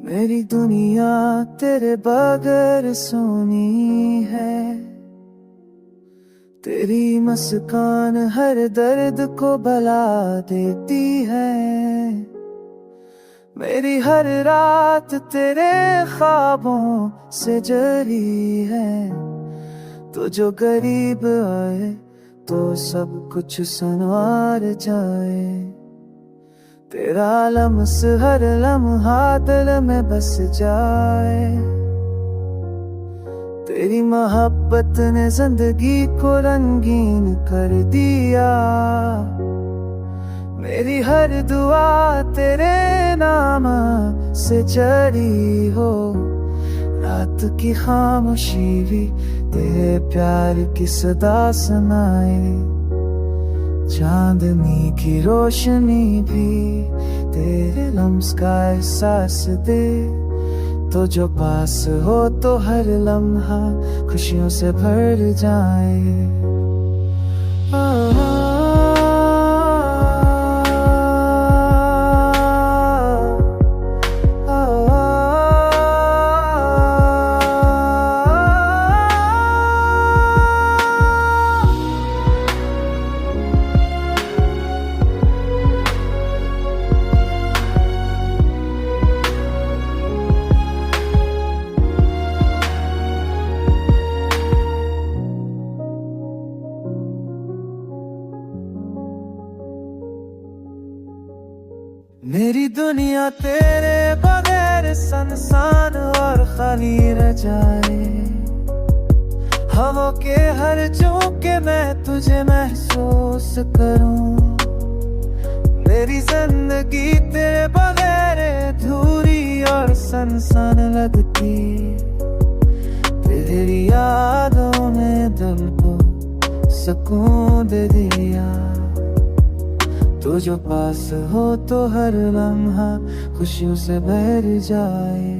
मेरी दुनिया तेरे बगैर सोनी है। तेरी मुस्कान हर दर्द को भुला देती है। मेरी हर रात तेरे ख्वाबों से जरी है। तो जो करीब आए तो सब कुछ संवार जाए। तेरा लम्स हर लम्हा दिल में बस जाए। तेरी मोहब्बत ने जिंदगी को रंगीन कर दिया। मेरी हर दुआ तेरे नाम से जरी हो। रात की खामोशी भी तेरे प्यार की सदा सुनाए। चांदनी की रोशनी भी तेरे लम्स का एहसास दे। तो जो पास हो तो हर लम्हा खुशियों से भर जाए। मेरी दुनिया तेरे बगैर सुनसान और खाली रह जाए। हवा के हर झोंके मैं तुझे महसूस करूं। मेरी जिंदगी तेरे बगैर अधूरी और सुनसान लगती। तेरी यादों ने दिल को सुकून दे दिया। तू जो पास हो तो हर लम्हा खुशियों से भर जाए।